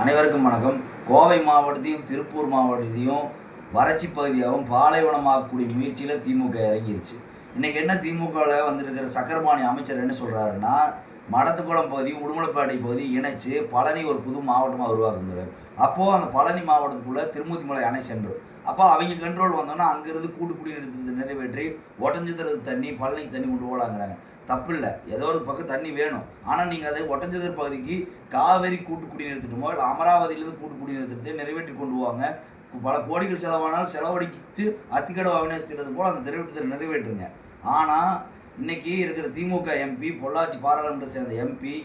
அனைவருக்கும் வணக்கம். கோவை மாவட்டத்தையும் திருப்பூர் மாவட்டத்தையும் வறட்சி பகுதியாகவும் பாலைவனமாக்கக்கூடிய முயற்சியில் திமுக இறங்கிருச்சு. இன்றைக்கி என்ன திமுகவில் வந்திருக்கிற சக்கரபாணி அமைச்சர் என்ன சொல்கிறாருன்னா, மடத்துக்குளம் பகுதி உடுமலைப்பேட்டை பகுதி இணைச்சு பழனி ஒரு புது மாவட்டமாக உருவாக்குங்கிறார். அப்போது அந்த பழனி மாவட்டத்துக்குள்ளே திருமூர்த்திமலை அணை சென்றோம். அப்போ அவங்க கண்ட்ரோல் வந்தோன்னா அங்கேருந்து கூட்டு குடிநீர் நிறைவேற்றி ஒட்டஞ்சத்திர தண்ணி பழனிக்கு தண்ணி கொண்டு போகலாங்கிறாங்க. தப்பு இல்லை, ஏதோ ஒரு பக்கம் தண்ணி வேணும். ஆனால் நீங்கள் அதை ஒட்டஞ்சத்திர பகுதிக்கு காவேரி கூட்டு குடிநீர் திட்டமோ இல்லை அமராவதியிலேருந்து கூட்டு குடிநீர் திட்டத்தை நிறைவேற்றி கொண்டு போவாங்க. பல கோடிகள் செலவானாலும் செலவழித்து அத்திக்கடவு அவினாசி திட்டத்தை போல் அந்த திட்டத்தை நிறைவேற்றுங்க. ஆனால் இன்றைக்கி இருக்கிற திமுக எம்பி, பொள்ளாச்சி பாராளுமன்றத்தை சேர்ந்த எம்பி,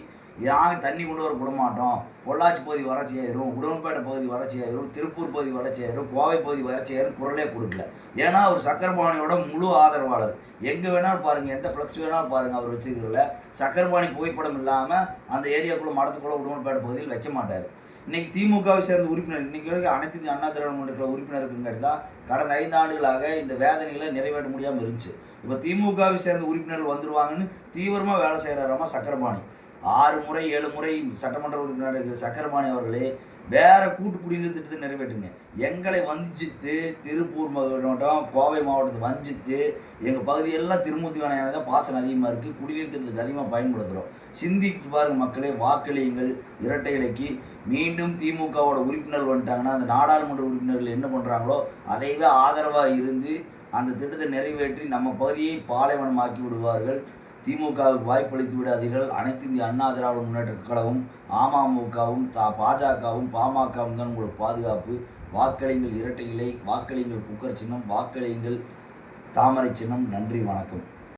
நாங்கள் தண்ணி கொண்டு வர விட மாட்டோம், பொள்ளாச்சி பகுதி வறட்சி ஆயிரும், உடுமலைப்பேட்டை பகுதி வறட்சி ஆயிரும், திருப்பூர் பகுதி வறட்சி ஆயிரும், கோவை பகுதி வறட்சி ஆயிரும் குரலே கொடுக்கல. ஏன்னா அவர் சக்கரபாணியோட முழு ஆதரவாளர். எங்கே வேணாலும் பாருங்கள், எந்த ஃப்ளெக்ஸ் வேணாலும் பாருங்கள், அவர் வச்சுக்கிறதுல சக்கரபாணி புகைப்படம் இல்லாமல் அந்த ஏரியாக்குள்ளே மடத்துக்குள்ளே உடுமலைப்பேட்டை பகுதியில் வைக்க மாட்டார். இன்றைக்கி திமுகவை சேர்ந்த உறுப்பினர், இன்றைக்கி வரைக்கும் அனைத்து இந்திய அண்ணா திராவிட முன்னேற்ற உறுப்பினருக்குங்கிறது தான் கடந்த 5 ஆண்டுகளாக இந்த வேதனைகளை நிறைவேற்ற முடியாமல் இருந்துச்சு. இப்போ திமுகவை சேர்ந்த உறுப்பினர்கள் வந்துடுவாங்கன்னு தீவிரமாக வேலை செய்கிறாராமா சக்கரபாணி. 6 முறை 7 முறை சட்டமன்ற உறுப்பினர் இருக்கிற சக்கரபாணி அவர்களே வேறு கூட்டு குடிநீர் திட்டத்தை நிறைவேற்றுங்க. எங்களை வஞ்சித்து திருப்பூர் மாவட்டம் கோவை மாவட்டத்தை வஞ்சித்து எங்கள் பகுதியெல்லாம் திருமூர்த்தி வேணையான தான் பாசனம் அதிகமாக இருக்குது, குடிநீர் திட்டத்துக்கு அதிகமாக பயன்படுத்துகிறோம். சிந்தித்து பாருங்கள் மக்களே, வாக்களியுங்கள் இரட்டை இலைக்கு. மீண்டும் திமுகவோட உறுப்பினர் வந்துட்டாங்கன்னா அந்த நாடாளுமன்ற உறுப்பினர்கள் என்ன பண்ணுறாங்களோ அதைவே ஆதரவாக இருந்து அந்த திட்டத்தை நிறைவேற்றி நம்ம பகுதியை பாலைவனமாக்கி விடுவார்கள். திமுகவுக்கு வாய்ப்பளித்து விடாதீர்கள். அனைத்து இந்திய அண்ணா திராவிட முன்னேற்ற கழகமும் அமமுகவும் பாஜகவும் பாமகவும் தான் உங்களுக்கு பாதுகாப்பு. வாக்களியுங்கள் இரட்டை இலை, வாக்களியுங்கள் குக்கர் சின்னம், வாக்களியுங்கள் தாமரை சின்னம். நன்றி, வணக்கம்.